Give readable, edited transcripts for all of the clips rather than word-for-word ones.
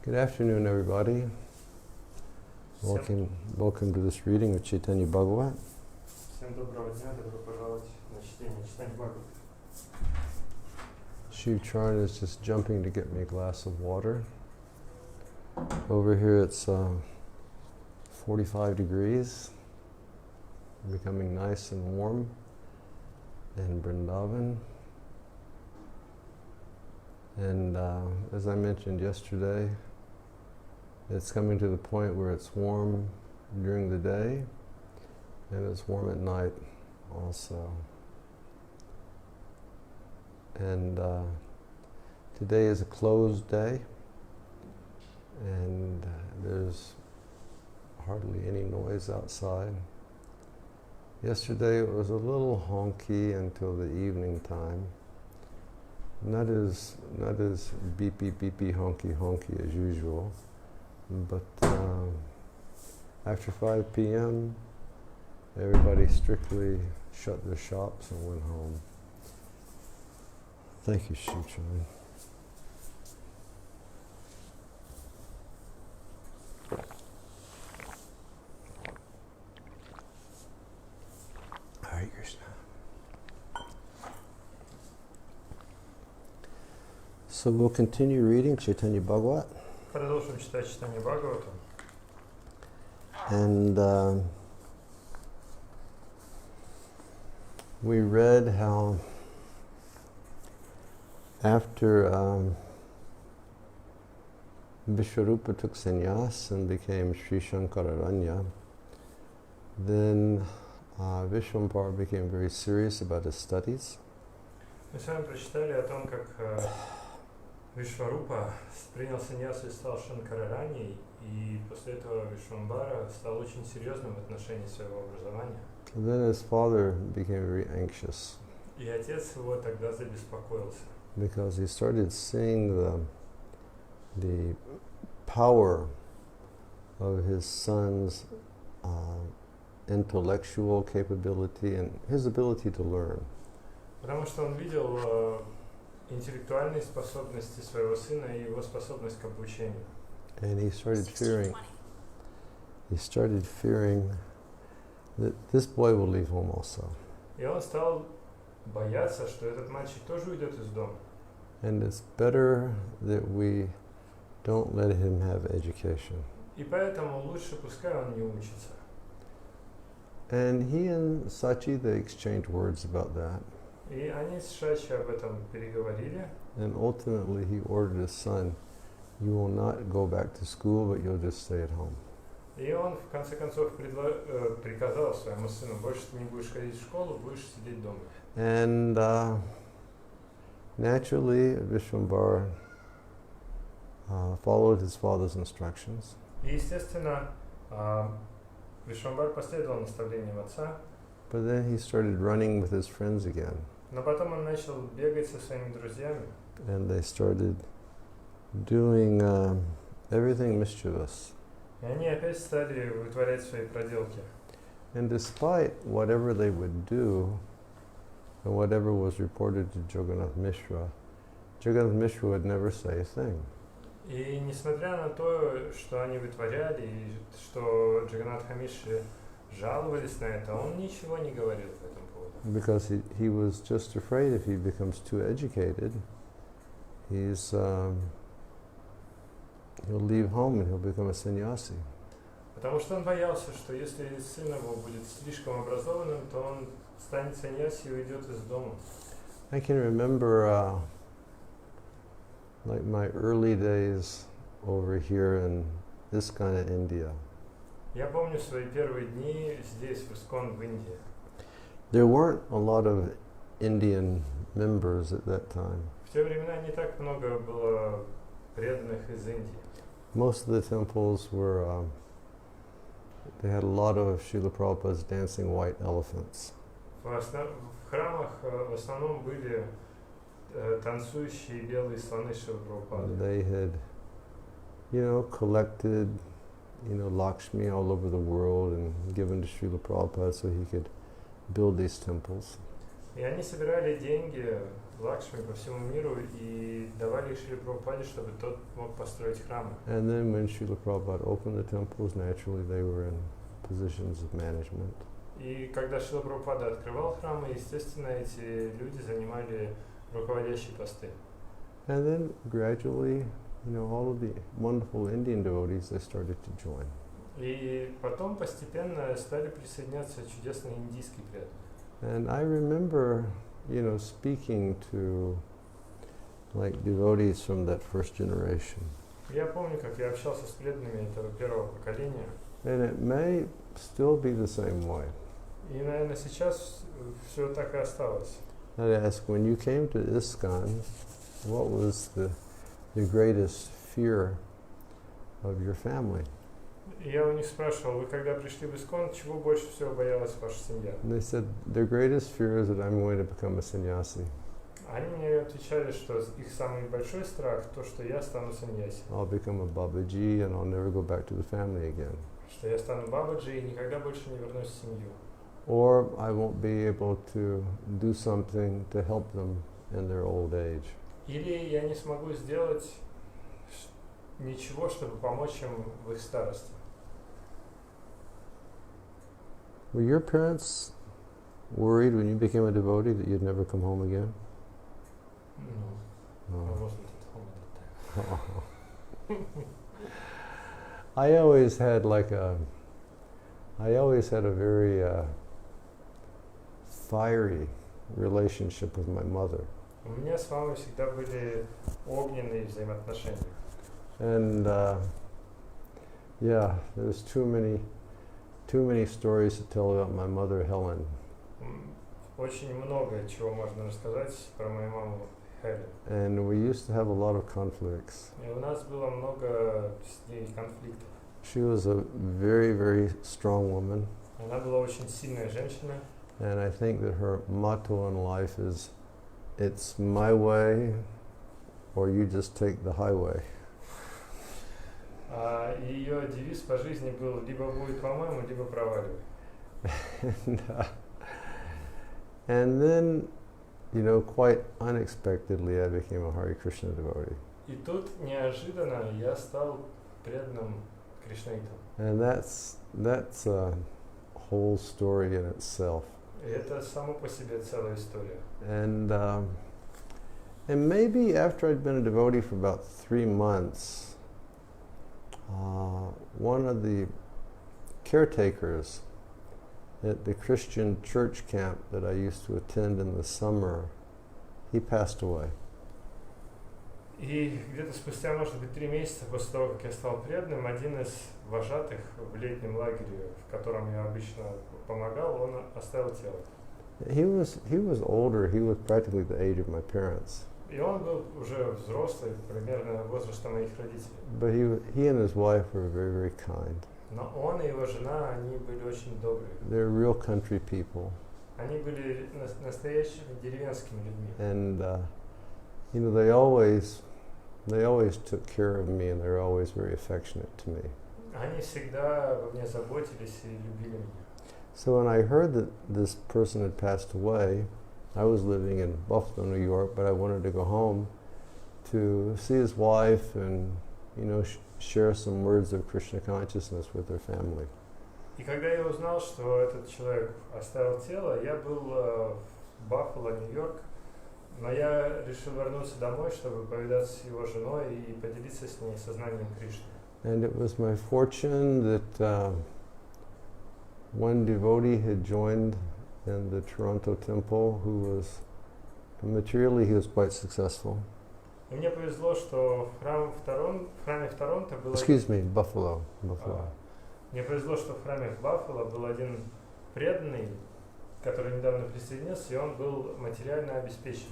Good afternoon, everybody. Welcome to this reading of Чайтанья Bhagavata. Всем доброго дня, добро пожаловать на чтение Чайтаньи Бхагавата. Shiv Charan is just jumping to get me a glass of water. Over here it's 45 degrees, becoming nice and warm in Vrindavan. And as I mentioned yesterday, it's coming to the point where it's warm during the day and it's warm at night also. And today is a closed day and there's hardly any noise outside. Yesterday it was a little honky until the evening time. Not as beepy honky as usual, but after 5 p.m. everybody strictly shut their shops and went home. Thank you, Shiv Charan. Hare Krishna. So we'll continue reading Чайтанья Bhagavata. Продолжим читать Чайтаньи Бхагавату. And we read how after Vishwarupa took sannyas and became Sri Shankararanya, then Vishwambara became very serious about his studies. Мы с вами прочитали о том, как Вишварупа принял саньясу и стал Шанкарараньей, и после этого Вишвамбара стал очень серьезным в отношении своего образования. And then his father became very anxious. И отец его тогда забеспокоился. Because he started seeing the power of his son's intellectual capability and his ability to learn. Потому что он видел интеллектуальные способности своего сына и его способность к обучению. And he started fearing that this boy will leave home also. И он стал бояться, что этот мальчик тоже уйдет из дома. And it's better that we don't let him have education. И поэтому лучше пускай он не учится. And he and Sachi, they exchanged words about that. И они с Шачи об этом переговорили. And ultimately he ordered his son, you will not go back to school, but you'll just stay at home. И он в конце концов приказал своему сыну: больше ты не будешь ходить в школу, будешь сидеть дома. And naturally, Vishwambara followed his father's instructions. И естественно, Вишвамбар последовал наставлениям отца. But then he started running with his friends again. Но потом он начал бегать со своими друзьями. And they started doing everything mischievous. И они опять стали вытворять свои проделки. And despite whatever they would do, and whatever was reported to Jagannath Mishra would never say a thing. И несмотря на то, что они вытворяли, и что Джаганнатха Мишре жаловались на это, он ничего не говорил по этому поводу. Because he was just afraid if he becomes too educated, he'll leave home and he'll become a sannyasi. Потому что он боялся, что если сын его будет слишком образованным, то он станет саньяси и уйдет из дома. I can remember like my early days over here in this kind of India. Я помню свои первые дни здесь, в Искон, в Индии. There weren't a lot of Indian members at that time. В те времена не так много было преданных из Индии. Most of the temples were, they had a lot of Srila Prabhupada's dancing white elephants. В храмах в основном были танцующие белые слоны Шрилы Прабхупады. They had, collected, Lakshmi all over the world and given to Srila Prabhupada so he could build these temples. И они собирали деньги Лакшми по всему миру и давали их Шрила Прабхупаде, чтобы тот мог построить храмы. And then when Srila Prabhupada opened the temples, naturally they were in positions of management. И когда Шрила Прабхупада открывал храмы, естественно, эти люди занимали руководящие посты. And then gradually, all of the wonderful Indian devotees, they started to join. И потом постепенно стали присоединяться чудесные индийские преданные. And I remember, speaking to like devotees from that first generation. Я помню, как я общался с преданными этого первого поколения. And it may still be the same way. И, наверное, сейчас все так и осталось. I'd ask, when you came to ISKCON, what was the greatest fear of your family? И я у них спрашивал, вы когда пришли в ИСККОН, чего больше всего боялась ваша семья? And they said, their greatest fear is that I'm going to become a sannyasi. Они мне отвечали, что их самый большой страх то, что я стану саньяси. I'll become a Babaji and I'll never go back to the family again. Что я стану бабаджи и никогда больше не вернусь в семью. Or I won't be able to do something to help them in their old age. Или я не смогу сделать ничего, чтобы помочь им в их старости. Were your parents worried when you became a devotee that you'd never come home again? No, I No. wasn't at home at that time. I always had a very fiery relationship with my mother. У меня с мамой всегда были огненные взаимоотношения. And there's too many stories to tell about my mother Helen. Очень много чего можно рассказать про мою маму Хелен. And we used to have a lot of conflicts. И у нас было много с ней конфликтов. She was a very, very strong woman. Она была очень сильная женщина. And I think that her motto in life is, it's my way or you just take the highway. Ее девиз по жизни был либо будет по-моему, либо проваливай. And then, quite unexpectedly, I became a Hare Krishna devotee. И тут неожиданно я стал преданным Кришнаитам. And that's a whole story in itself. И это само по себе целая история. And maybe after I'd been a devotee for about 3 months, one of the caretakers at the Christian church camp that I used to attend in the summer, he passed away. И где-то спустя, может быть, 3 месяца после того, как я стал преданным, один из вожатых в летнем лагере, в котором я обычно помогал, он оставил тело. He was older. He was practically the age of my parents. И он был уже взрослый, примерно возраста моих родителей. But he and his wife were very, very kind. Но он и его жена, они были очень добрые. They're real country people. Они были настоящими деревенскими людьми. And they always took care of me, and they were always very affectionate to me. Они всегда обо мне заботились и любили меня. So when I heard that this person had passed away, I was living in Buffalo, New York, but I wanted to go home to see his wife and, share some words of Krishna consciousness with her family. И когда я узнал, что этот человек оставил тело, я был в Баффало, Нью-Йорк, но я решил вернуться домой, чтобы повидаться с его женой и поделиться с ней сознанием Кришны. And it was my fortune that one devotee had joined in the Toronto temple who was, materially he was quite successful. И мне повезло, что в храме в Торонто был Buffalo. Мне повезло, что в храме в Баффало был один преданный, который недавно присоединился, и он был материально обеспечен.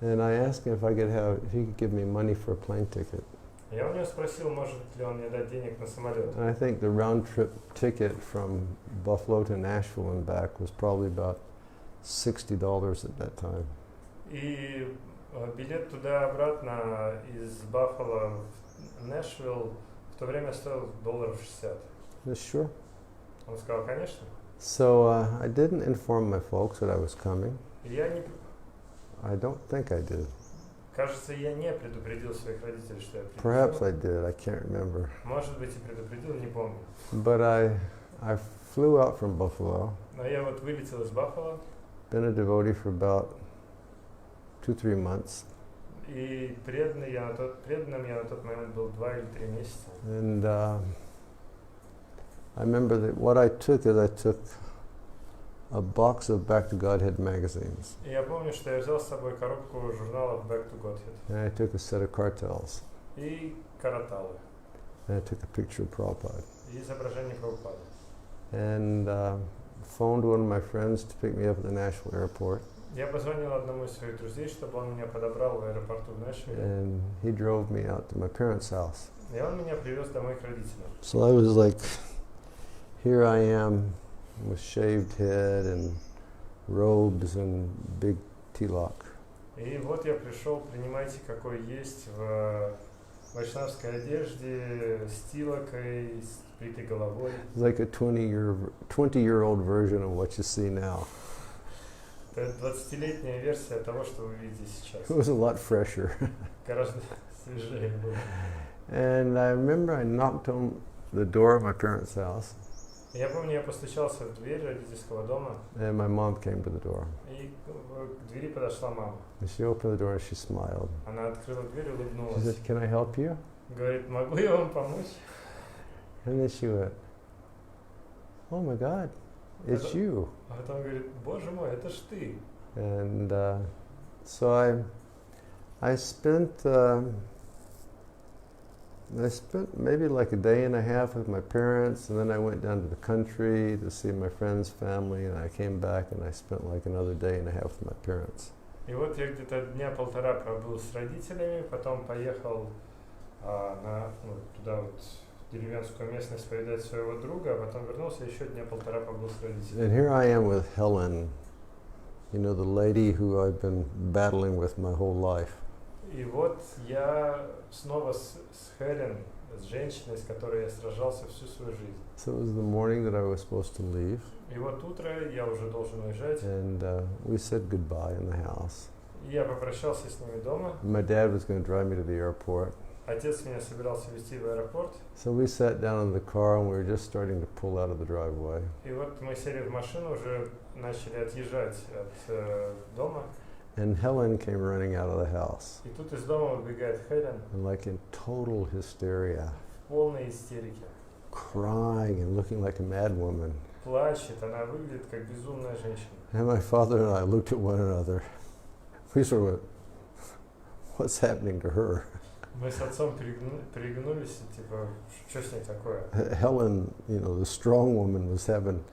And I asked him if he could give me money for a plane ticket. Я у него спросил, может ли он мне дать денег на самолет. And I think the round trip ticket from Buffalo to Nashville and back was probably about $60 at that time. И билет туда-обратно из Баффало в Нэшвилл в то время стоил $60. Sure. Он сказал, конечно. So I didn't inform my folks that I was coming. И я не... I don't think I did. Кажется, я не предупредил своих родителей, что я Perhaps приезжаю. I did. I can't remember. Может быть, и предупредил, не помню. But I flew out from Buffalo. Но я вот вылетел из Баффало. Been a devotee for about 2-3 months. И преданным я на тот момент был 2 или 3 месяца. And I remember that what I took is I took a box of Back to Godhead magazines. И я помню, что я взял с собой коробку журналов Back to Godhead. And I took a set of cartels. И караталы. And I took a picture of Prabhupada. И изображение Прабхупады. And phoned one of my friends to pick me up at the Nashville airport. Я позвонил одному из своих друзей, чтобы он меня подобрал в аэропорту в Нэшвилле. And he drove me out to my parents' house. И он меня привез домой к родителям. So I was like, here I am with shaved head and robes and big tilak. И вот я пришел, принимайте, какой есть, в вайшнавской одежде, с тилокой, с бритой головой. Like a 20-year-old version of what you see now. Это 20-летняя версия того, что вы видите сейчас. It was a lot fresher. Гораздо свежее было. And I remember I knocked on the door of my parents' house. Я помню, я постучался в дверь родительского дома. And my mom came to the door. И к двери подошла мама. And she opened the door and she smiled. Она открыла дверь и She улыбнулась. said, "Can I help you?" Говорит, могу я вам помочь? And then she went, "Oh my God, it's you." А потом говорит, боже мой, это ж ты. And so I spent maybe like a day and a half with my parents, and then I went down to the country to see my friend's family, and I came back and I spent like another day and a half with my parents. И вот я где-то дня полтора пробыл с родителями, потом поехал туда вот, в деревенскую местность повидать своего друга, а потом вернулся, еще дня полтора побыл с родителями. And here I am with Helen, you know, the lady who I've been battling with my whole life. И вот я снова с Хелен, с женщиной, с которой я сражался всю свою жизнь. So it was the morning that I was supposed to leave. И вот утро, я уже должен уезжать. And we said goodbye in the house. И я попрощался с ними дома. My dad was going to drive me to the airport. Отец меня собирался везти в аэропорт. So we sat down in the car and we were just starting to pull out of the driveway. И вот мы сели в машину, уже начали отъезжать от дома. And Helen came running out of the house. И тут из дома выбегает Хелен. And like in total hysteria. В полной истерике. Crying and looking like a mad woman. Плачет, она выглядит как безумная женщина. And my father and I looked at one another. We sort of went, what's happening to her? Мы с отцом переглянулись, типа, что с ней такое? Helen, you know, the strong woman was having,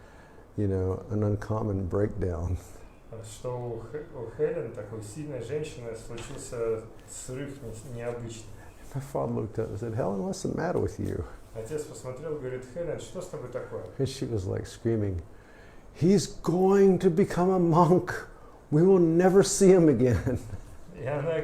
you know, an uncommon breakdown. Что у Хелен, такой сильной женщины, случился срыв необычный. My father looked up and said, "Helen, what's the matter with you?" Отец посмотрел, говорит, Хелен, что с тобой такое? And she was like screaming, "He's going to become a monk. We will never see him again." И она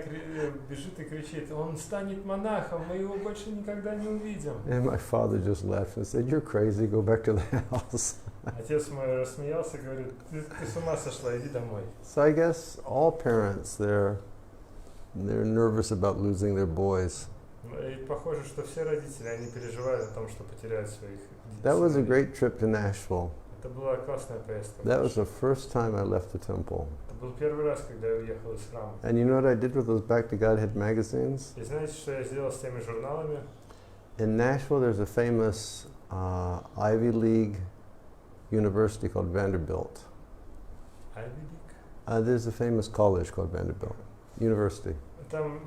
бежит и кричит, он станет монахом, мы его больше никогда не увидим. And my father just laughed and said, "You're crazy. Go back to the house." Отец мой рассмеялся, говорит, ты с ума сошла, иди домой. So I guess all parents, they're nervous about losing their boys. И похоже, что все родители, они переживают о том, что потеряют своих детей. That was a great trip to Nashville. Это была классная поездка. That was the first time I left the temple. Это был первый раз, когда я уехал из храма. And you know what I did with those Back to Godhead magazines? И знаете, что я сделал с теми журналами? In Nashville, there's a famous Ivy League university called Vanderbilt. Ivy League? There's a famous college called Vanderbilt University. Там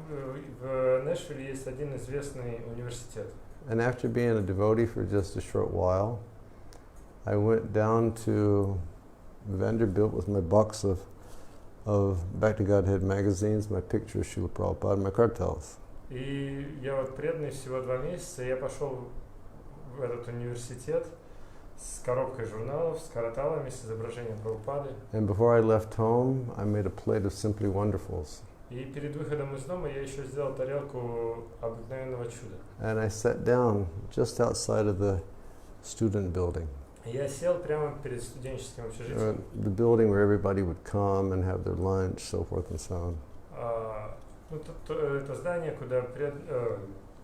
в Нэшвилле есть один известный университет. And after being a devotee for just a short while, I went down to Vanderbilt with my box of Back to Godhead magazines, my picture of Srila Prabhupada, and my cartels. И я вот преданный всего 2 месяца, я пошел в этот университет с коробкой журналов, с караталами, с изображением Прабхупады. And before I left home, I made a plate of Simply Wonderfuls. И перед выходом из дома я еще сделал тарелку обыкновенного чуда. And I sat down just outside of the student building. Я сел прямо перед студенческим общежитием. The building where everybody would come and have their lunch, so forth and so on. Это здание,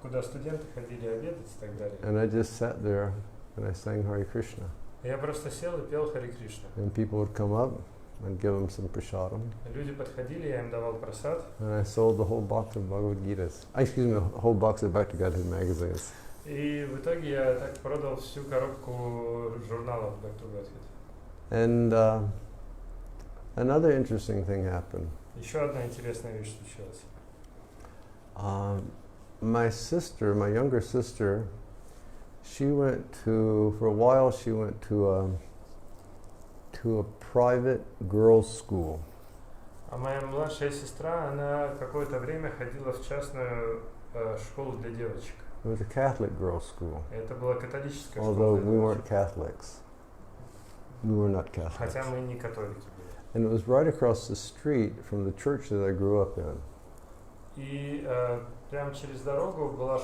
куда студенты ходили обедать и так далее. And I just sat there and I sang Hare Krishna. Я просто сел и пел Харе Кришна. And people would come up and give them some prasadam. Люди подходили, я им давал прасад. And I sold the whole box of Bhagavad Gitas. Excuse me, a whole box of Bhakti-Gita magazines. И в итоге я так продал всю коробку журналов Бхагаваты. And another interesting thing happened. Еще одна интересная вещь случилась. My sister, my younger sister, she went to, for a while she went to a private girls' school. А моя младшая сестра, она какое-то время ходила в частную школу для девочек. It was a Catholic girls' school. Это была католическая школа. Although we weren't Catholics. We were not Catholics. Хотя мы не католики были. And it was right across the street from the church that I grew up in. И прямо через дорогу была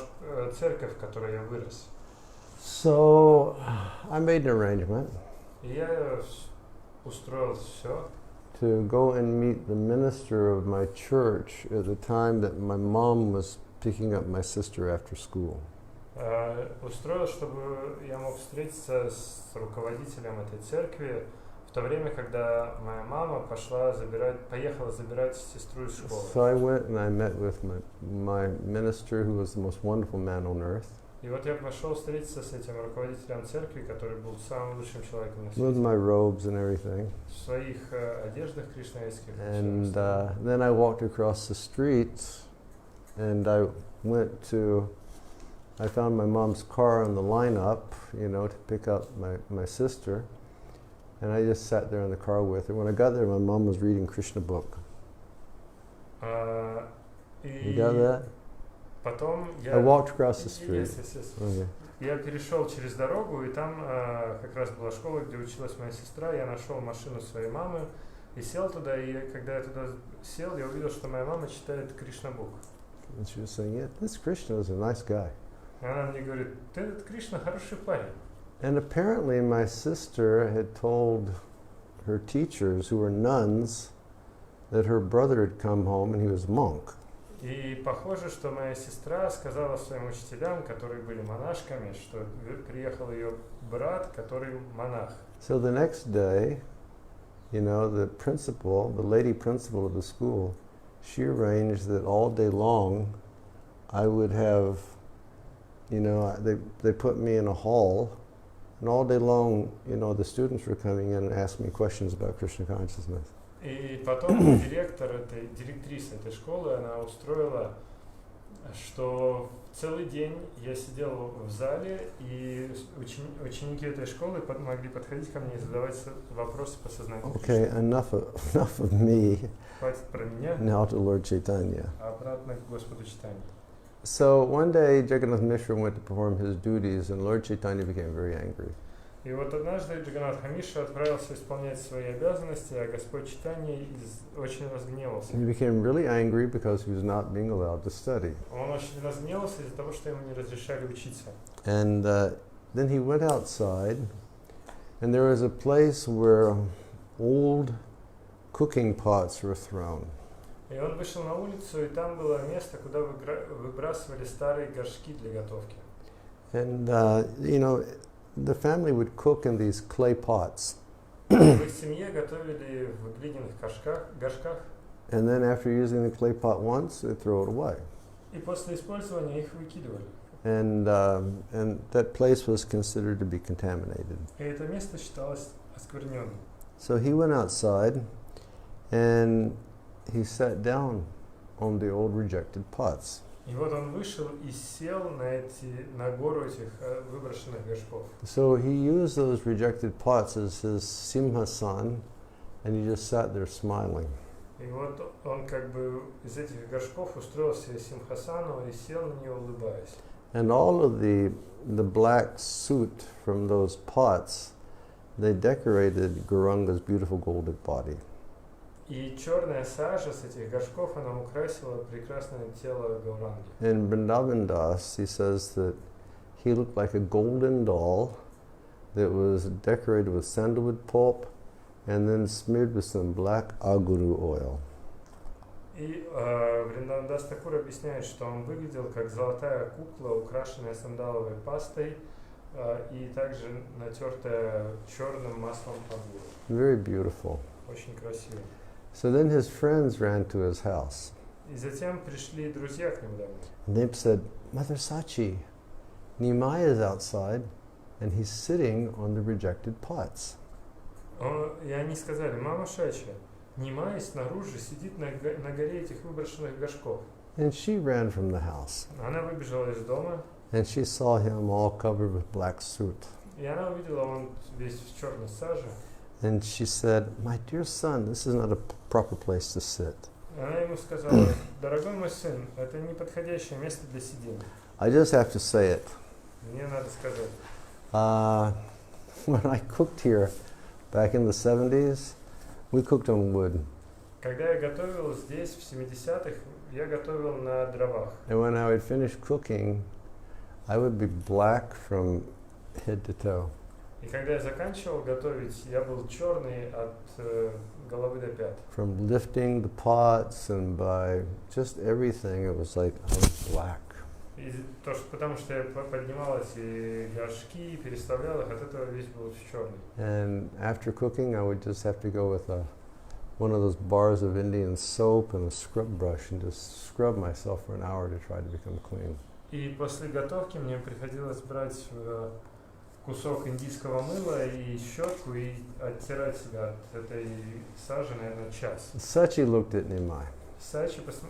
церковь, в которой я вырос. So I made an arrangement. И я устроил все. To go and meet the minister of my church at the time that my mom was picking up my sister after school. Устроил, чтобы я мог встретиться с руководителем этой церкви в то время, когда моя мама поехала забирать сестру из школы. So I went and I met with my minister, who was the most wonderful man on earth. И вот я пошел встретиться с этим руководителем церкви, который был самым лучшим человеком на свете. With my robes and everything. В своих одеждах кришнаитских. And then I walked across the street, and I found my mom's car on the lineup, to pick up my sister. And I just sat there in the car with her. When I got there, my mom was reading Krishna book. You got that? Потом I walked across the street. Okay. Я перешел через дорогу, и там как раз была школа, где училась моя сестра. Я нашел машину своей мамы и сел туда. И когда я туда сел, я увидел, что моя мама читает Кришна бук. And she was saying, "Yeah, this Krishna is a nice guy." И она мне говорит: "Ты этот Кришна хороший парень." And apparently, my sister had told her teachers, who were nuns, that her brother had come home and he was a monk. И похоже, что моя сестра сказала своим учителям, которые были монашками, что приехал ее брат, который монах. So the next day, the lady principal of the school, she arranged that all day long I would have, they put me in a hall, and all day long, the students were coming in and asking me questions about Krishna consciousness. И потом директриса этой школы, она устроила, что целый день я сидел в зале, и ученики этой школы могли подходить ко мне и задавать вопросы по сознанию. Okay, enough of me. Хватит про меня. Now to Lord Chaitanya. Обратно к Господу Чайтанье. So one day Jagannath Mishra went to perform his duties, and Lord Chaitanya became very angry. И вот однажды Джаганнатха Мишра отправился исполнять свои обязанности, а Господь Чайтанья очень разгневался. He became really angry because he was not being allowed to study. Он очень разгневался из-за того, что ему не разрешали учиться. And then he went outside, and there was a place where old cooking pots were thrown. И он вышел на улицу, и там было место, куда выбрасывали старые горшки для готовки. And the family would cook in these clay pots. В их семье готовили в глиняных горшках. And then after using the clay pot once, they throw it away. И после использования их выкидывали. And that place was considered to be contaminated. И это место считалось оскверненным. So he went outside, and he sat down on the old rejected pots. И вот он вышел и сел на гору этих выброшенных горшков. So he used those rejected pots as his simhasan, and he just sat there smiling. И вот он как бы из этих горшков устроил себе симхасану и сел на нее, улыбаясь. And all of the black soot from those pots, they decorated Gauranga's beautiful golden body. И черная сажа с этих горшков, она украсила прекрасное тело Гауранги. In Vrindavan Das, he says that he looked like a golden doll that was decorated with sandalwood pulp and then smeared with some black aguru oil. И Вриндавандас Такур объясняет, что он выглядел как золотая кукла, украшенная сандаловой пастой и также натертая черным маслом агуру. Very beautiful. Очень красиво. So then his friends ran to his house. И затем пришли друзья к нему домой. And they said, Mother Sachi, Nimai is outside and he's sitting on the rejected pots. И они сказали: мама Шачи, Нимай снаружи сидит на горе этих выброшенных горшков. And she ran from the house. Она выбежала из дома. And she saw him all covered with black soot. И она увидела, он весь в черной саже. And she said, my dear son, this is not a proper place to sit. Она ему сказала: дорогой мой сын, это не подходящее место для сидения. I just have to say it. Мне надо сказать. When I cooked here back in the 70s, we cooked on wood. Когда я готовил здесь в 70-х, я готовил на дровах. And when I would finish cooking, I would be black from head to toe. И когда я заканчивал готовить, я был черный от головы до пят. From lifting the pots and by just everything, it was like I was black. И потому что я поднимал эти горшки, переставлял их, от этого весь был черный. And after cooking, I would just have to go with one of those bars of Indian soap and a scrub brush and just scrub myself for an hour to try to become clean. И после готовки мне приходилось брать кусок индийского мыла и щетку и оттирать себя от этой сажи, наверное, час. Sachi looked at Nimai.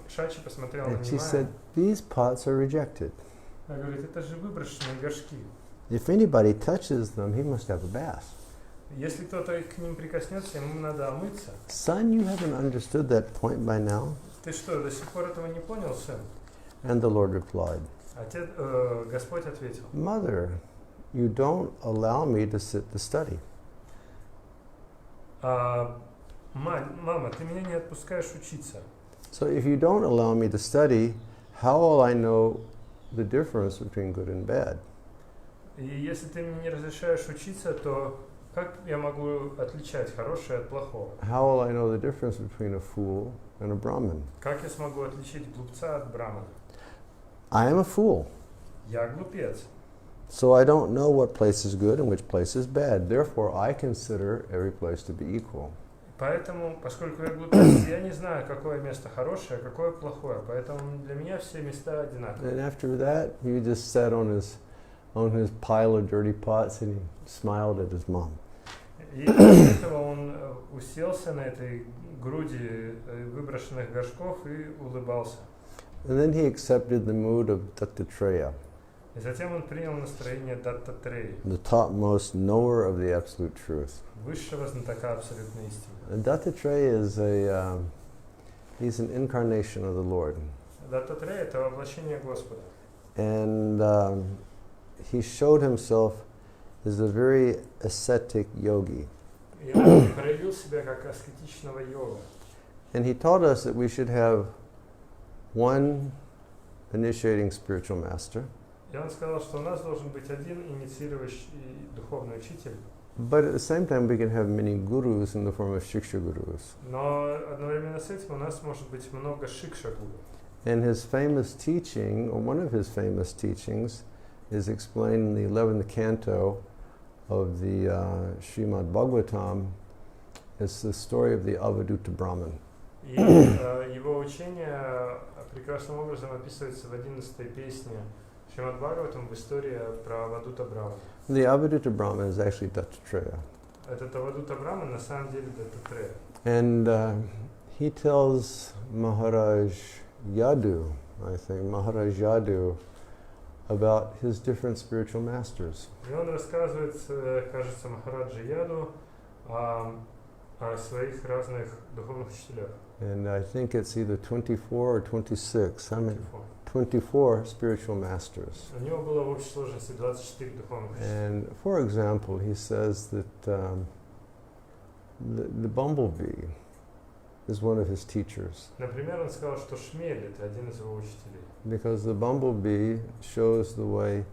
Шачи посмотрел на And she Нимая. said, these pots are rejected. Она говорит: это же выброшенные горшки. If anybody touches them, he must have a bath. Если кто-то к ним прикоснется, ему надо омыться. Son, you haven't understood that point by now? Ты что, до сих пор этого не понял, сын? And the Lord replied, Господь ответил: Mother, you don't allow me to sit to study. Мама, ты меня не отпускаешь учиться. So if you don't allow me to study, how will I know the difference between good and bad? И если ты мне не разрешаешь учиться, то как я могу отличать хорошее от плохого? How will I know the difference between a fool and a Brahmin? Как я смогу отличить глупца от брамана? I am a fool, Я глупец. so I don't know what place is good and which place is bad. Therefore, I consider every place to be equal. Поэтому, поскольку я глупец, я не знаю, какое место хорошее, а какое плохое. Поэтому для меня все места одинаковые. And after that, he just sat on his pile of dirty pots and he smiled at his mom. И после этого он уселся на этой груди выброшенных горшков и улыбался. And then he accepted the mood of Dattatreya, И затем он принял настроение Даттатреи, the topmost knower of the absolute truth. высшего знатока абсолютной истины. And Dattatreya is he's an incarnation of the Lord. Даттатрея — это воплощение Господа. And he showed himself as a very ascetic yogi. И он проявил себя как аскетичного йога. And he taught us that we should have one initiating spiritual master, И он сказал, что у нас должен быть один инициирующий духовный учитель, but at the same time we can have many gurus in the form of shiksha gurus. но одновременно с этим у нас может быть много шикша-гуру. And his famous teaching, or one of his famous teachings, is explained in the 11th canto of the Srimad Bhagavatam. It's the story of the Avaduta Brahman. И его учение прекрасным образом описывается в 11-й песне Шримад Бхагаватам в истории про Авадута Брамана. The Avaduta Brahman is actually Dattatreya. Этот Авадута Браман на самом деле Даттатрея. And he tells Maharaj Yadu, I think, Maharaj Yadu, about his different spiritual masters. И он рассказывает, кажется, Махараджи Яду о своих разных духовных учителях. And I think it's either 24 or 26. I mean, 24 spiritual masters. У него было в общей сложности 24 духовных учителя. And for example, he says that the bumblebee is one of his teachers, Например, он сказал, что шмель — это один из его учителей. because the bumblebee shows the way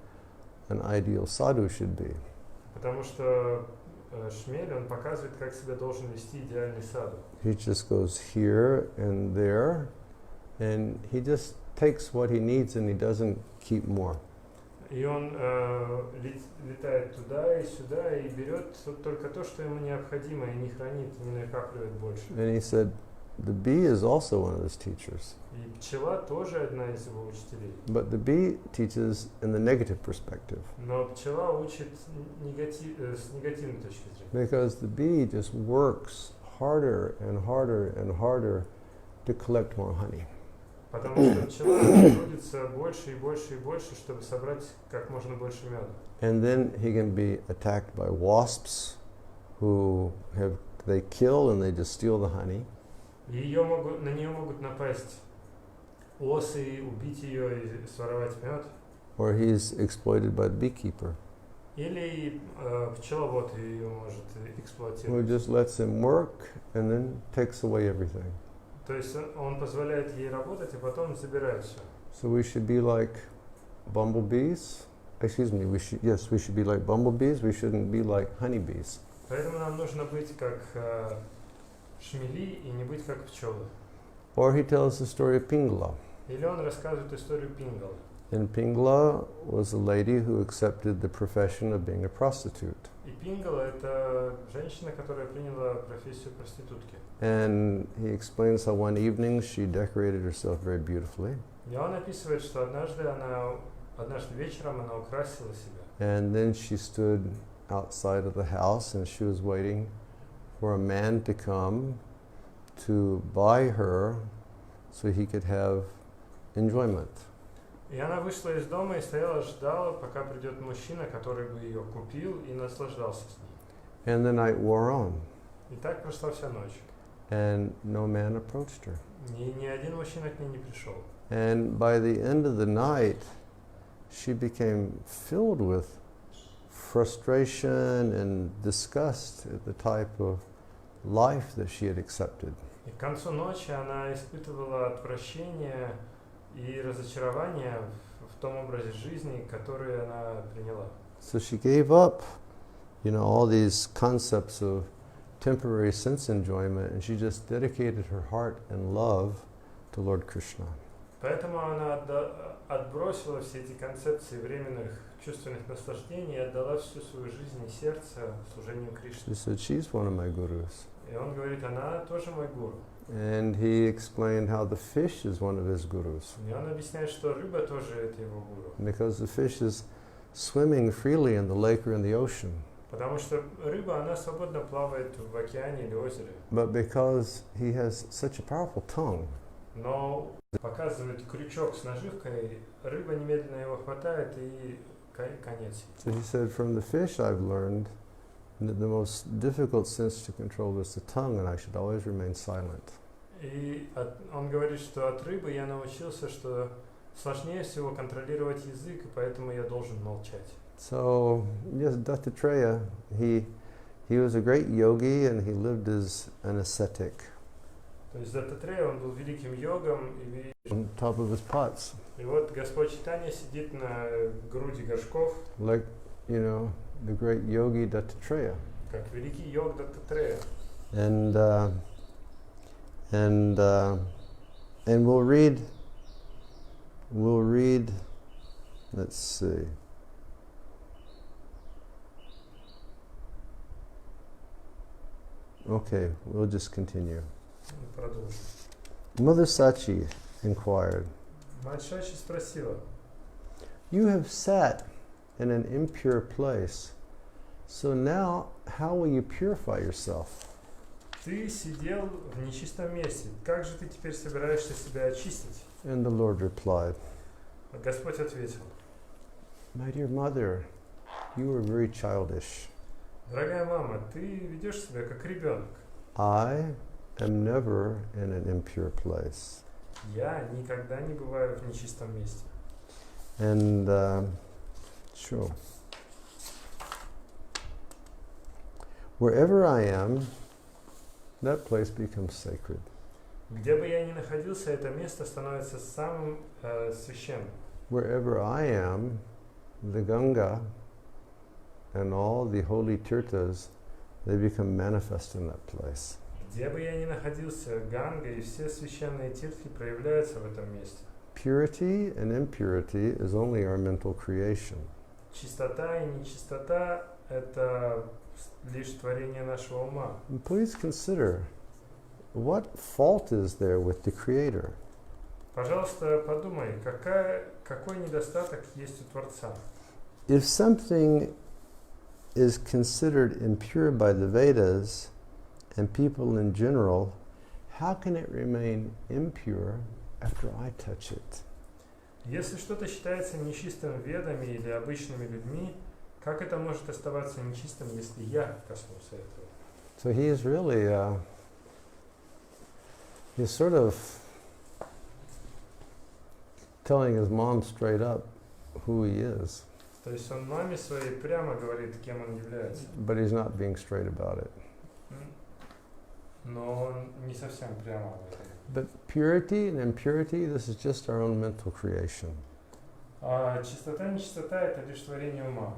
an ideal sadhu should be. Потому что шмель, он показывает, как себя должен вести идеальный саду. He just goes here and there, and he just takes what he needs and he doesn't keep more. И он летает туда и сюда и берет только то, что ему необходимо, и не хранит, не накапливает больше. And he said, the bee is also one of his teachers. И пчела тоже одна из его учителей. But the bee teaches in the negative perspective. Но пчела учит с негативной точки зрения. Because the bee just works harder and harder and harder to collect more honey. Потому что пчела трудится больше и больше и больше, чтобы собрать как можно больше меда. And then he can be attacked by wasps who they kill and they just steal the honey. На нее могут напасть осы, убить ее и своровать мед. Or he's exploited by the beekeeper. Или пчеловод ее может Who эксплуатировать. just lets him work and then takes away everything. То есть он позволяет ей работать, а потом забирает все. So we should be like bumblebees. Excuse me, we should be like bumblebees. We shouldn't be like honeybees. Поэтому нам нужно быть как шмели и не быть как пчелы. Or he tells the story of Pingala. Или он рассказывает историю Пингала. And Pingala was a lady who accepted the profession of being a prostitute. И Пингала — это женщина, которая приняла профессию проститутки. And he explains how one evening she decorated herself very beautifully. И он описывает, что однажды вечером она украсила себя. And then she stood outside of the house and she was waiting for a man to come to buy her so he could have enjoyment. И она вышла из дома и ждала, пока придет мужчина, который бы ее купил и наслаждался с ней. And the night wore on. И так прошла вся ночь. And no man approached her. Ни один мужчина к ней не пришел. And by the end of the night, she became filled with frustration and disgust at the type of life that she had accepted. И к концу ночи она испытывала отвращение и разочарование в том образе жизни, который она приняла. So she gave up, all these concepts of temporary sense enjoyment, and she just dedicated her heart and love to Lord Krishna. Поэтому она отбросила все эти концепции временных чувственных наслаждений и отдала всю свою жизнь и сердце служению Кришне. She said, she's one of my gurus. И он говорит, она тоже мой гуру. And he explained how the fish is one of his gurus. И он объясняет, что рыба тоже это его гуру. Because the fish is swimming freely in the lake or in the ocean. Потому что рыба, она свободно плавает в океане или озере. But because he has such a powerful tongue, Но показывает крючок с наживкой, рыба немедленно его хватает и конец. so he said, from the fish I've learned that the most difficult sense to control is the tongue, and I should always remain silent. И он говорит, что от рыбы я научился, что сложнее всего контролировать язык, и поэтому я должен молчать. So, yes, Dattatreya, he was a great yogi and he lived as an ascetic То есть Даттатрея, он был великим йогом, on top of his pots, и вот Господь Чайтанья сидит на груди горшков, like, the great yogi Dattatreya. как великий йог Даттатрея. And we'll read, let's see. Okay, we'll just continue. Продолжим. Mother Sachi inquired, Мать Шачи спросила, you have sat in an impure place, so now how will you purify yourself? ты сидел в нечистом месте, как же ты теперь собираешься себя очистить? And the Lord replied, А Господь ответил, my dear mother, you are very childish. дорогая мама, ты ведешь себя как ребенок. I am never in an impure place. Я никогда не бываю в нечистом месте. And sure. Wherever I am, that place becomes sacred. Где бы я ни находился, это место становится самым священным. Wherever I am, the Ganga and all the holy tirthas, they become manifest in that place. Где бы я ни находился, Ганга и все священные тиртхи проявляются в этом месте. Purity and impurity is only our mental creation. Чистота и нечистота – это лишь творение нашего ума. And please consider, what fault is there with the Creator? Пожалуйста, подумай, какой недостаток есть у Творца? If something is considered impure by the Vedas and people in general, how can it remain impure after I touch it? Если что-то считается нечистым ведами или обычными людьми, как это может оставаться нечистым, если я коснулся этого? So he is really, he's sort of telling his mom straight up who he is. То есть он маме своей прямо говорит, кем он является. But he's not being straight about it. Но он не совсем прямо в этом. But purity and impurity, this is just our own mental creation. А чистота, нечистота – это лишь творение ума.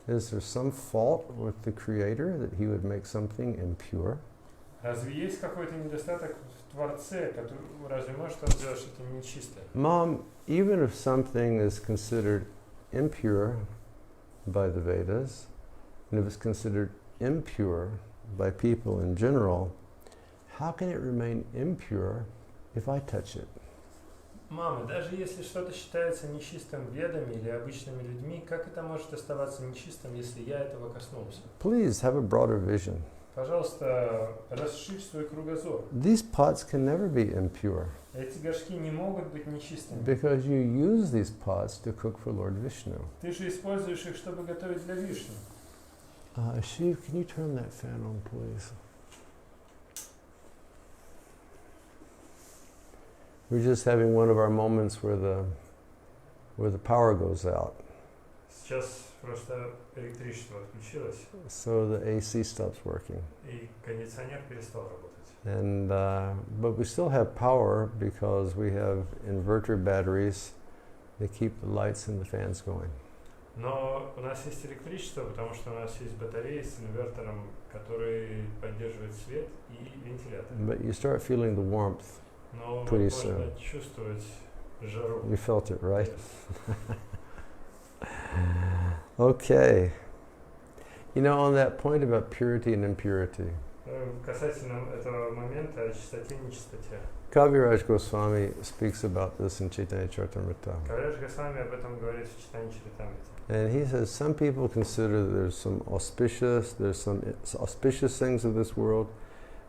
Is there some fault with the Creator that he would make something impure? Разве есть какой-то недостаток в Творце, разве может он сделать что-то нечистое? Mom, even if something is considered impure by the Vedas, and if it's considered impure by people in general, how can it remain impure if I touch it? Мама, даже если что-то считается нечистым ведами или обычными людьми, как это может оставаться нечистым, если я этого коснулся? Please have a broader vision. Пожалуйста, расширь свой кругозор. These pots can never be impure Эти горшки не могут быть нечистыми. because you use these pots to cook for Lord Vishnu. Ты же используешь их, чтобы готовить для Вишну. Shiv, can you turn that fan on, please? We're just having one of our moments where the power goes out, Сейчас просто электричество отключилось, so the AC stops working. и кондиционер перестал работать. And but we still have power because we have inverter batteries. They keep the lights and the fans going. Но у нас есть электричество, потому что у нас есть батареи с инвертором, который поддерживает свет и вентилятор. But you start feeling the warmth. Но Pretty можно чувствовать жару. You felt it, right? Yes. Okay. You know, on that point about purity and impurity, Касательно этого момента о чистоте и нечистоте. Kaviraj Goswami speaks about this in Chaitanya Charitamrita. Кавираж Госвами об этом говорит в Чайтанье Чаритамрите. And he says some people consider that there's some auspicious things of this world,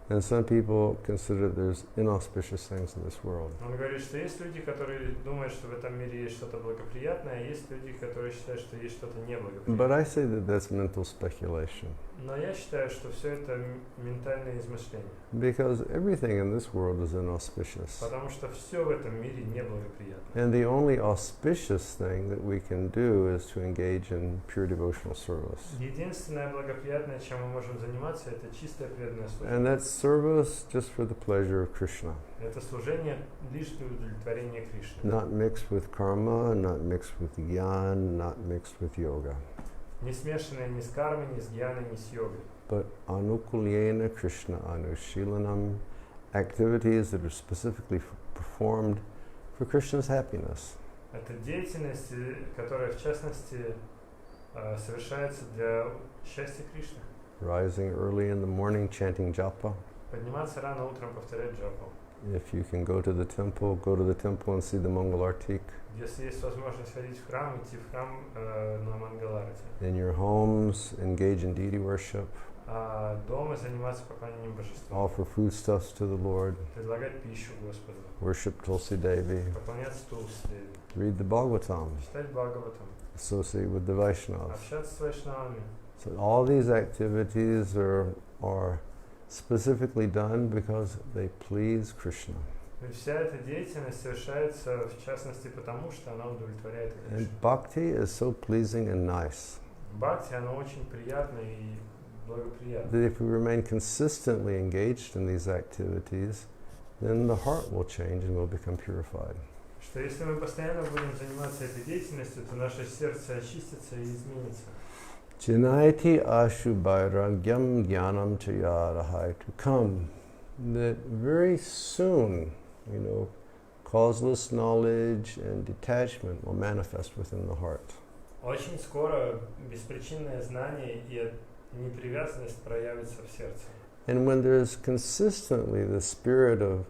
and some people consider there's inauspicious things in this world. Он говорит, что есть люди, которые думают, что в этом мире есть что-то благоприятное, а есть люди, которые считают, что есть что-то неблагоприятное. But I say that that's mental speculation. Но я считаю, что все это ментальное измышление. Because everything in this world is inauspicious. Потому что все в этом мире неблагоприятно. And the only auspicious thing that we can do is to engage in pure devotional service. Единственное благоприятное, чем мы можем заниматься, это чистое преданное служение. And that's service just for the pleasure of Krishna. Это служение лишь для удовлетворения Кришны. Not mixed with karma, not mixed with jnana, not mixed with yoga. Не смешанное ни с кармой, ни с гьяной, ни с йогой. But anukulyena Krishna anushilanam, activities that are specifically performed for Krishna's happiness. Это деятельность, которая в частности совершается для счастья Кришны. Rising early in the morning, chanting japa. Подниматься рано утром, повторять джапу. If you can go to the temple and see the Mangal Artik. Если есть возможность ходить в храм, идти в храм на Мангаларате. In your homes, engage in deity worship. Дома заниматься поклонением божеству. Offer foodstuffs to the Lord. Предлагать пищу Господу. Worship Tulsi Devi. Поклоняться Тулси Деви. Read the Bhagavatam. Читать Бхагаватам. Associate with the Vaishnavas. Общаться с вайшнавами. So all these activities are specifically done because they please Krishna. И вся эта деятельность совершается в частности потому, что она удовлетворяет Кришну. And bhakti is so pleasing and nice Бхакти, оно очень приятно и благоприятно. that if we remain consistently engaged in these activities, then the heart will change and will become purified. Что если мы постоянно будем заниматься этой деятельностью, то наше сердце очистится и изменится. Janayati ashubhairagyam jnanam chayarahai, to come, that very soon, causeless knowledge and detachment will manifest within the heart. Очень скоро беспричинное знание и непривязанность проявится в сердце. And when there's consistently the spirit of,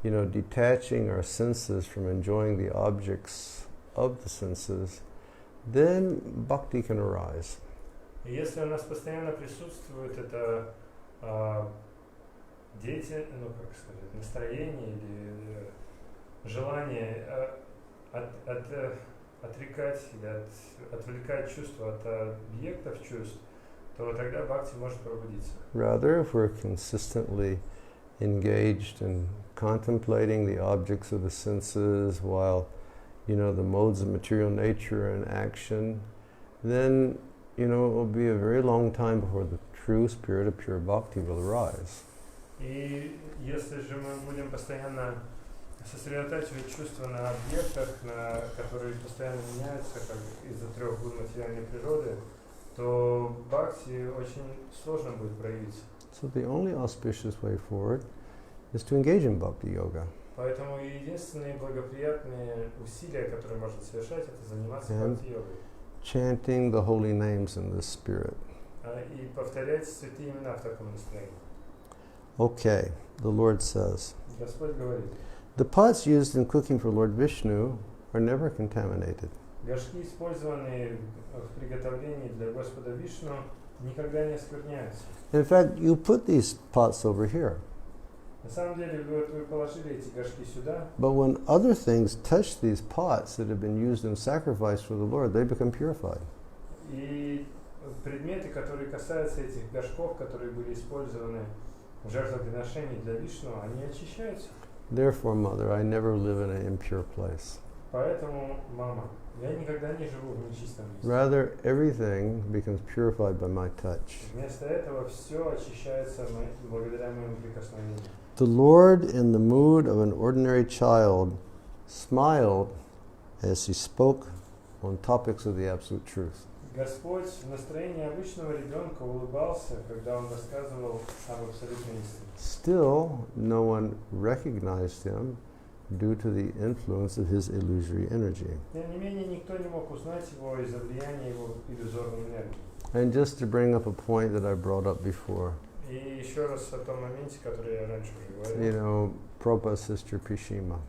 detaching our senses from enjoying the objects of the senses, then bhakti can arise. И если у нас постоянно присутствует это настроение или желание отрекать или отвлекать чувства от объектов чувств, то тогда бхакти может пробудиться. Rather, if we're consistently engaged in contemplating the objects of the senses while, the modes of material nature are in action, then, it will be a very long time before the true spirit of pure bhakti will arise. И если же мы будем постоянно сосредотачивать чувства на объектах, которые постоянно меняются, как из-за трех гун материальной природы, то бхакти очень сложно будет проявиться. So the only auspicious way forward is to engage in bhakti yoga. Поэтому единственные благоприятные усилия, которые можно совершать, это заниматься бхакти-йогой. Chanting the holy names in this spirit. И повторять святые имена в таком настроении. Okay, the Lord says, Господь говорит, the pots used in cooking for Lord Vishnu are never contaminated. горшки, использованные в приготовлении для Господа Вишну, никогда не оскверняются. In fact, you put these pots over here. На самом деле, вы положили эти горшки сюда. But when other things touch these pots that have been used in sacrifice for the Lord, they become purified. И предметы, которые касаются этих горшков, которые были использованы в жертвоприношении для Вишну, они очищаются. Therefore, Mother, I never live in an impure place. Поэтому, мама, я никогда не живу в нечистом месте. Rather, everything becomes purified by my touch. Вместо этого все очищается благодаря моему прикосновению. The Lord, in the mood of an ordinary child, smiled as he spoke on topics of the absolute truth. Господь в настроении обычного ребенка улыбался, когда он рассказывал об абсолютной истине. Still, no one recognized him due to the influence of his illusory energy. Тем не менее, никто не мог узнать его из-за влияния его иллюзорной энергии. And just to bring up a point that I brought up before, И еще раз о том моменте, который я раньше уже говорил. Prabhupada's sister Pishima,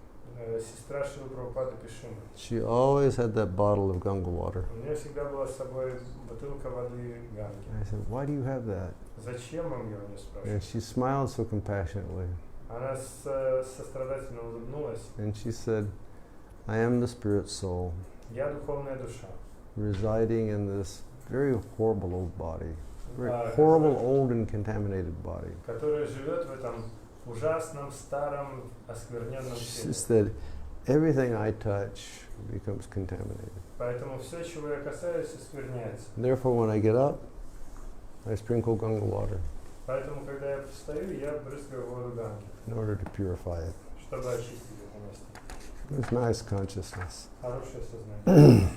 Сестра Шрилы Прабхупады Пишима. she always had that bottle of Ganga water. У нее всегда была с собой бутылка воды Ганги. I said, why do you have that? Зачем вам ее, не спрашиваю. And she smiled so compassionately. Она сострадательно улыбнулась. And she said, I am the spirit soul, Я духовная душа. residing in this very horrible old body. Very horrible, old and contaminated body. Которая живет в этом ужасном, старом, оскверненном She теле. said, everything I touch becomes contaminated. Поэтому все, чего я касаюсь, оскверняется. Therefore, when I get up, I sprinkle Ganga water Поэтому, когда я встаю, я брызгаю воду Ганги, in order to purify it. чтобы очистить это место. It's nice consciousness. Хорошее сознание.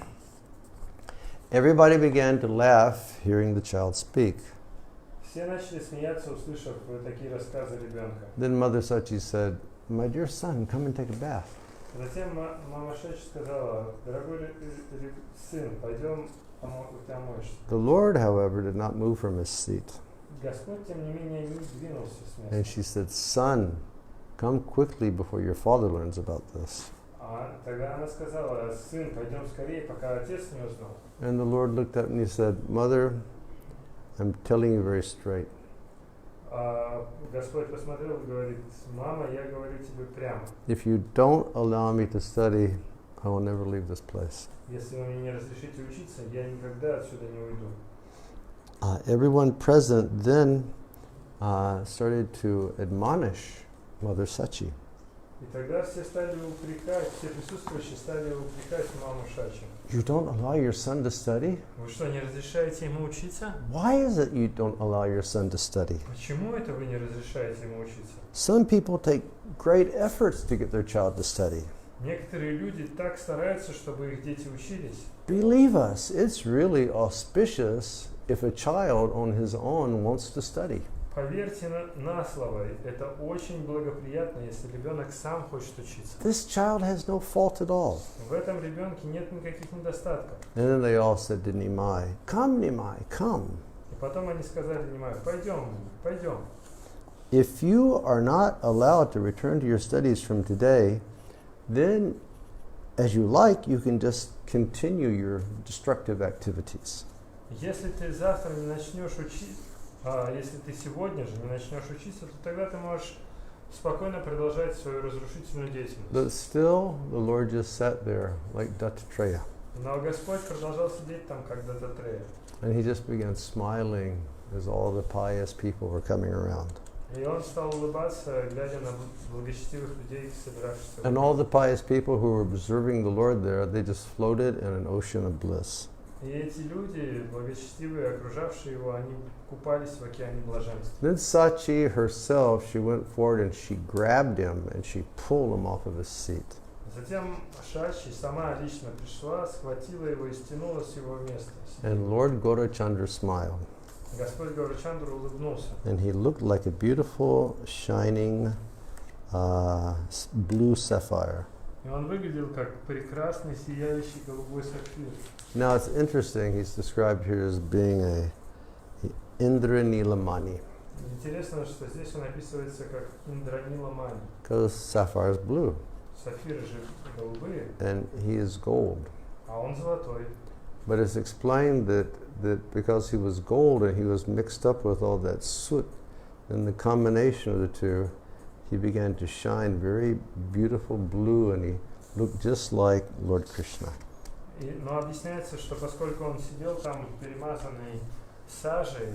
Everybody began to laugh hearing the child speak. Все начали смеяться, услышав такие рассказы ребенка. Then Mother Sachi said, my dear son, come and take a bath. Затем мама Шачи сказала, дорогой сын, пойдем ты омоешься. The Lord, however, did not move from his seat. Господь, тем не менее, не двинулся с места. And she said, son, come quickly before your father learns about this. Тогда она сказала, сын, пойдем скорее, пока отец не узнал. And the Lord looked up and he said, Mother, I'm telling you very straight. Господь посмотрел и говорит, мама, я говорю тебе прямо. If you don't allow me to study, I will never leave this place. Если вы мне не разрешите учиться, я никогда отсюда не уйду. Everyone present then started to admonish Mother Sachi. И тогда все стали упрекать, все присутствующие стали упрекать маму Шачи. You don't allow your son to study? Вы что, не разрешаете ему учиться? Why is it you don't allow your son to study? Почему это вы не разрешаете ему учиться? Some people take great efforts to get their child to study. Некоторые люди так стараются, чтобы их дети учились. Believe us, it's really auspicious if a child on his own wants to study. Поверьте на слово, это очень благоприятно, если ребенок сам хочет учиться. This child has no fault at all. В этом ребенке нет никаких недостатков. And then they all said to Nimai, "Come, Nimai, come." И потом они сказали Нимаю, пойдем, пойдем. If you are not allowed to return to your studies from today, then as you like, you can just continue your destructive activities. Если ты завтра не начнешь учиться, если ты сегодня же не начнешь учиться, то тогда ты можешь спокойно продолжать свою разрушительную деятельность. But still, the Lord just sat there like Dattatreya. Но Господь продолжал сидеть там, как Даттатрея. And he just began smiling as all the pious people were coming around. И он стал улыбаться, глядя на благочестивых людей, собиравшихся. And all the pious people who were observing the Lord there, they just floated in an ocean of bliss. И эти люди, благочестивые, окружавшие его, они купались в океане блаженства. Then Sachi herself, she went forward and she grabbed him and she pulled him off of his seat. Затем Шачи сама лично пришла, схватила его и стянула с его места. And Lord Gaurachandra smiled. Господь Гаурачандра улыбнулся. And he looked like a beautiful, shining blue sapphire. И он выглядел как прекрасный, сияющий голубой сапфир. Now it's interesting, he's described here as being a Indra Nilamani. Интересно, что здесь он описывается как Индраниламани. Because sapphire is blue. Сапфиры же голубые, And he is gold. а он золотой. But it's explained that because he was gold and he was mixed up with all that soot, and the combination of the two, he began to shine very beautiful blue and he looked just like Lord Krishna. Но объясняется, что поскольку он сидел там перемазанный сажей,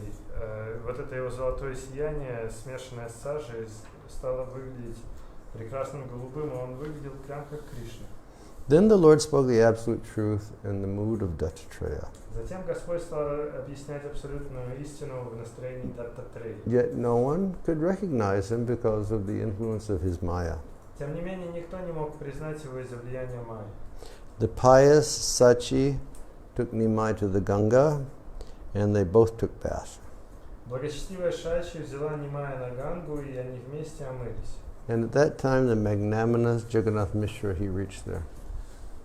вот это его золотое сияние, смешанное с сажей, стало выглядеть прекрасным голубым, и он выглядел прям как Кришна. Then the Lord spoke the absolute truth in the mood of Dattatreya. Затем Господь стал объяснять абсолютную истину в настроении Даттатреи. Yet no one could recognize him because of the influence of his Maya. Тем не менее, никто не мог признать его из-за влияния Майи. The pious Sachi took Nimai to the Ganga and they both took bath. Благочестивая Шачи взяла Нимая на Гангу, и они вместе омылись. And at that time the magnanimous Jagannath Mishra, he reached there.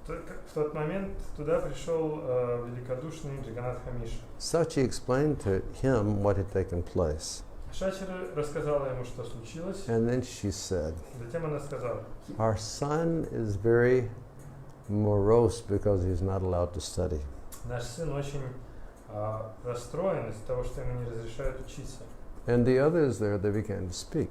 В тот момент туда пришел великодушный Джаганатха Миша. Sachi explained to him what had taken place. Шачи рассказала ему, что случилось. And then she said, Затем она сказала, "Our son is very morose because he's not allowed to study." наш сын очень расстроен из-за того, что ему не разрешают учиться. And the others there, they began to speak.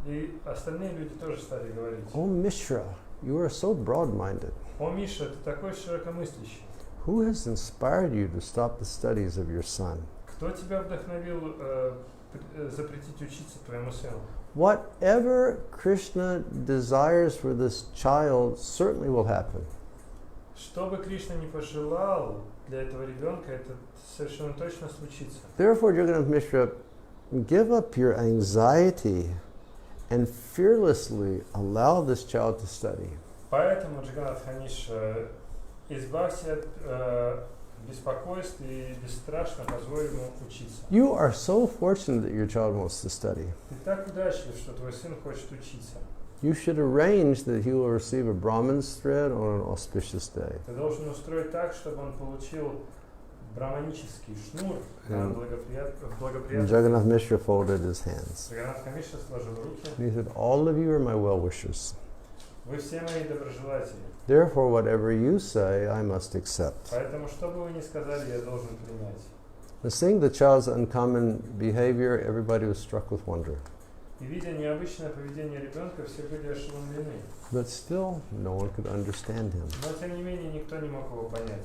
И остальные люди тоже стали говорить. "Oh, Mishra, you are so broad-minded. О, Миша, ты такой широкомыслящий. Who has inspired you to stop the studies of your son? Кто тебя вдохновил запретить учиться твоему сыну? Whatever Krishna desires for this child certainly will happen." Что бы Кришна не пожелал для этого ребенка, это совершенно точно случится. Therefore, Jagannath Mishra, give up your anxiety and fearlessly allow this child to study. Поэтому, Джаганатха Миша, избавься от беспокойств и бесстрашно позволь ему учиться. You are so fortunate that your child wants to study. Ты так удачлив, что твой сын хочет учиться. You should arrange that he will receive a Brahman's thread on an auspicious day. Ты должен устроить так, чтобы он получил браманический шнур на благоприятный. Jagannath Mishra folded his hands. Джаганатха Миша сложил руки. And he said, "All of you are my well-wishers. Вы все мои доброжелатели. Therefore, whatever you say, I must accept." Поэтому, что бы вы ни сказали, я должен принять. And seeing the child's uncommon behavior, everybody was struck with wonder. И видя необычное поведение ребенка, все были ошеломлены. But still, no one could understand him. Но, тем не менее, никто не мог его понять.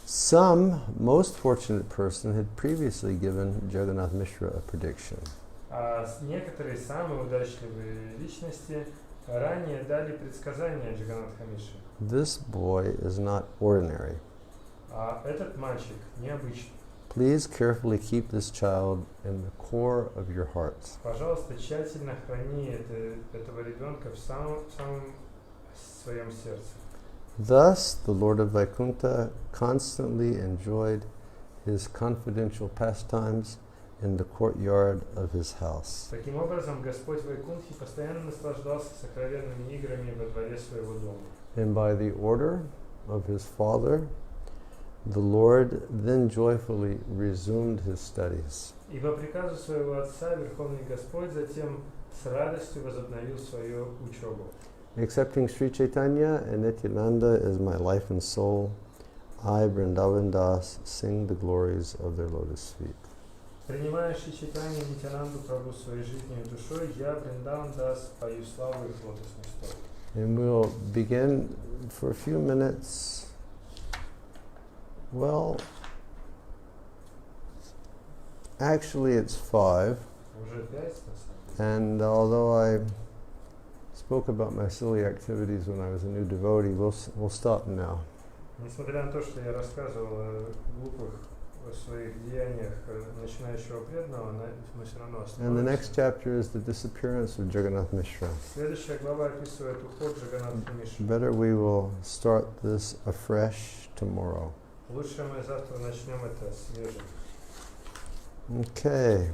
Some most fortunate person had previously given Jagannath Mishra a prediction. А некоторые самые удачливые личности ранее дали предсказания Джаганатха Миши. This boy is not ordinary. А этот мальчик необычный. Please carefully keep this child in the core of your hearts. Пожалуйста, тщательно храни этого ребенка в самом своем сердце. Thus, the Lord of Vaikuntha constantly enjoyed his confidential pastimes in the courtyard of his house. Таким образом, Господь Вайкунтхи постоянно наслаждался сокровенными играми во дворе своего дома. And by the order of his father, the Lord then joyfully resumed his studies. И по приказу своего отца Верховный Господь затем с радостью возобновил свою учебу. Accepting Sri Chaitanya and Nityananda as my life and soul, I, Vrindavan Das, sing the glories of their lotus feet. Принимая Шри Чайтанью и Нитянанду Прабху своей жизнью и душой, я, Вриндаван Дас, пою славу их лотосной стоп. And we'll begin for a few minutes. Well, actually it's 5. Уже 5, на самом деле. And although I spoke about my silly activities when I was a new devotee, we'll stop now. Несмотря на то, что я рассказывал о глупых своих деяниях начинающего преданного, мы все равно And the остановимся. next chapter is the disappearance of Jagannath Mishra. Следующая глава описывает уход Джаганнатха Мишры. Better we will start this afresh tomorrow. Лучше мы завтра начнем это свежим. Okay.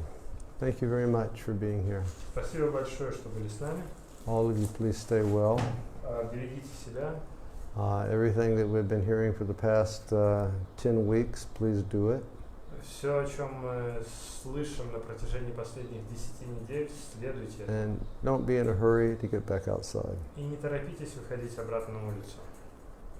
Thank you very much for being here. Спасибо большое, что были с нами. All of you, please stay well. Берегите себя. Everything that we've been hearing for the past 10 weeks, please do it. Все, о чем мы слышим на протяжении последних 10 недель, следуйте этому. And don't be in a hurry to get back outside. И не торопитесь выходить обратно на улицу.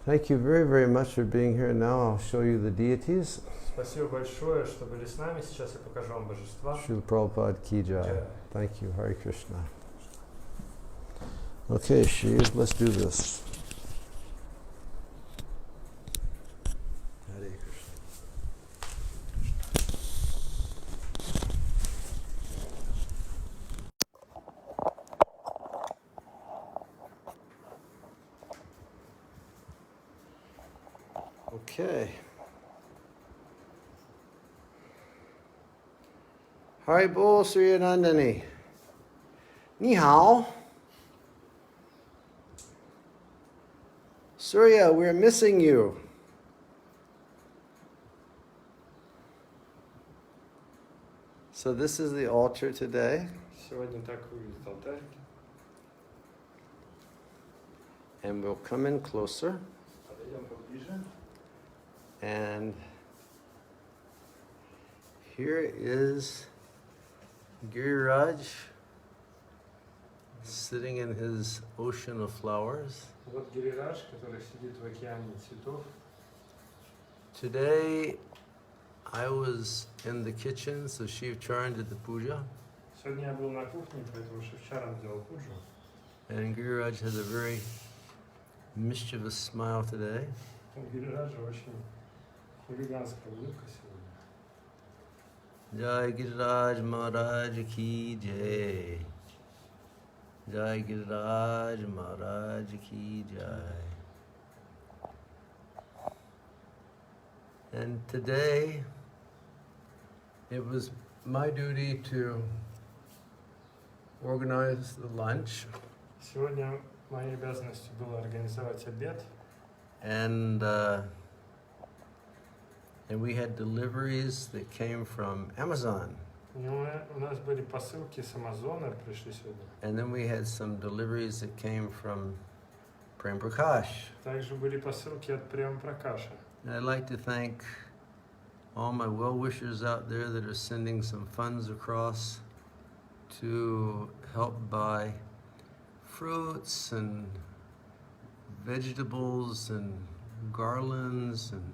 Thank you very, very much for being here. Now I'll show you the deities. Спасибо большое, что были с нами. Сейчас я покажу вам божества. Srila Prabhupada Ki Jai. Jai. Thank you. Hare Krishna. Okay, Shiv, let's do this. Hare Krishna. Okay. Haribol Sri Anandani. Ni hao. Surya, we're missing you. So this is the altar today. Сегодня так выглядит алтарь. And we'll come in closer. Подойдем поближе. And here is Giriraj sitting in his ocean of flowers. Вот Гирирадж, который сидит в океане цветов. Today I was in the kitchen, so Shiv Charan did the puja. Сегодня я был на кухне, поэтому Шивчаран делал пуджу. And Giriraj has a very mischievous smile today. У Гирираджа очень хулиганская улыбка сегодня. Jai Giriraj Maharaj Ki Jai. Jai Giriraj Maharaj Ki Jai. And today, it was my duty to organize the lunch. Сегодня моей обязанностью было организовать обед. And we had deliveries that came from Amazon. У нас были посылки с Амазона, пришли сегодня. And then we had some deliveries that came from Prem Prakash. Также были посылки от Према Пракаша. And I'd like to thank all my well-wishers out there that are sending some funds across to help buy fruits and vegetables and garlands and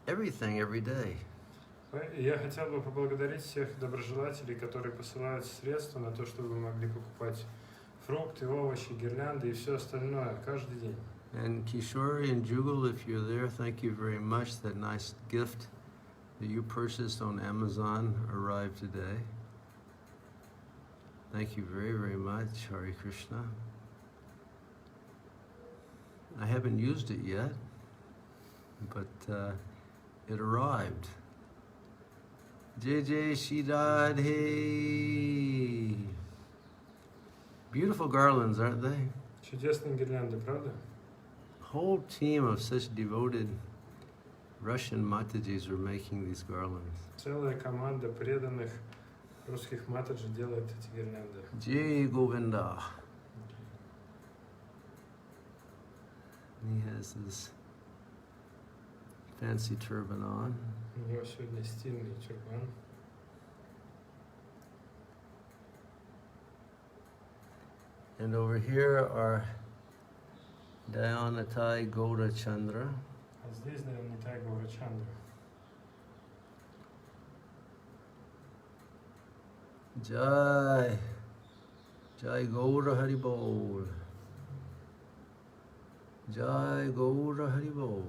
everything every day. Я хотел бы поблагодарить всех доброжелателей, которые посылают средства на то, чтобы вы могли покупать фрукты, овощи, гирлянды и все остальное каждый день. And Kishori and Jugal, if you're there, thank you very much. That nice gift that you purchased on Amazon arrived today. Thank you very, very much, Hare Krishna. I haven't used it yet, but it arrived. Jai Jai Shri Radhe. Beautiful garlands, aren't they? Чудесные гирлянды, правда? Whole team of such devoted Russian Matajis were making these garlands. Целая команда преданных русских матаджи делает эти гирлянды. Jai Govinda. He has his fancy turban on. У него сегодня стильный тюрбан. And over here are Dayanatai Gaura Chandra. А здесь Даянатай Гаурачандра. Jai. Jai Gaura Haribol. Jai Gaura Haribol.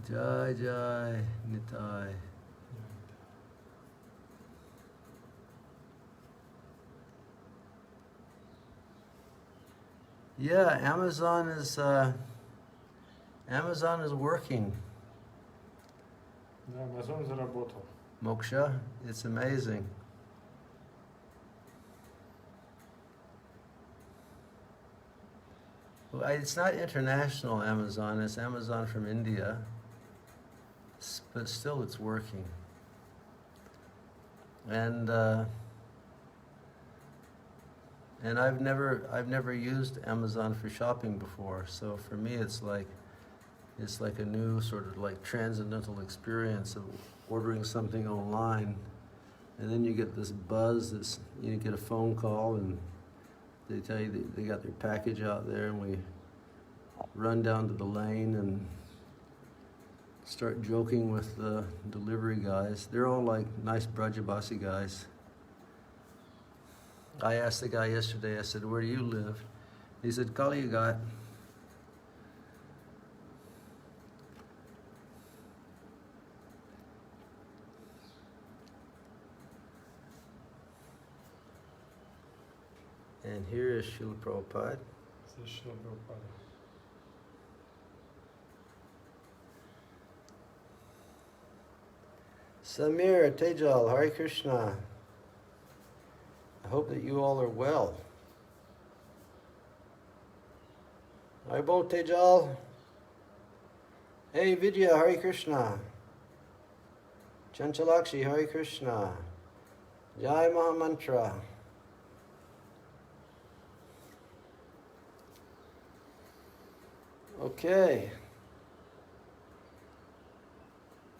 Jai Jai Nitai. Yeah, Amazon is working. Да, Амазон заработал. Moksha, it's amazing. Well, it's not international Amazon, it's Amazon from India, but still it's working. And I've never used Amazon for shopping before, so for me it's like a new sort of like transcendental experience of ordering something online, and then you get this buzz. You get a phone call and they tell you that they got their package out there, and we run down to the lane and start joking with the delivery guys. They're all like nice Brajabasi guys. I asked the guy yesterday, I said, "Where do you live?" He said, "Kaliyagat." And here is Srila Prabhupada. Здесь Шрила Прабхупада. Samir, Tejal, Hare Krishna. I hope that you all are well. Haribol Tejal. Hey Vidya, Hare Krishna. Chanchalakshi, Hare Krishna. Jai Mahamantra. Okay.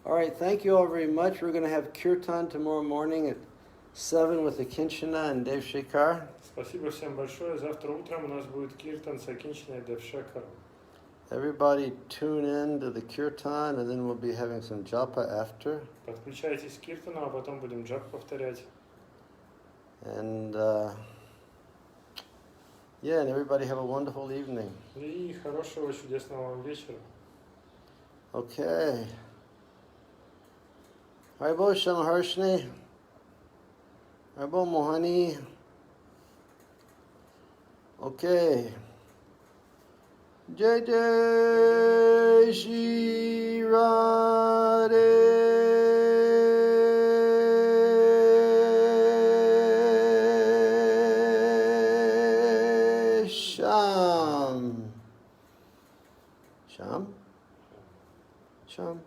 All right, thank you all very much. We're going to have kirtan tomorrow morning at 7 with the Kinshana and Dev Shekhar. Спасибо всем большое. Завтра утром у нас будет киртан с Акинчиной и Девшекаром. Everybody tune in to the kirtan, and then we'll be having some japa after. Подключайтесь к киртану, а потом будем джап повторять. And yeah, and everybody have a wonderful evening. И хорошего, чудесного вам вечера. Okay. Haribol Shamaharshni. Haribol Mohani. Okay. Jai Jai Shri Radhe Sham. Sham? Sham.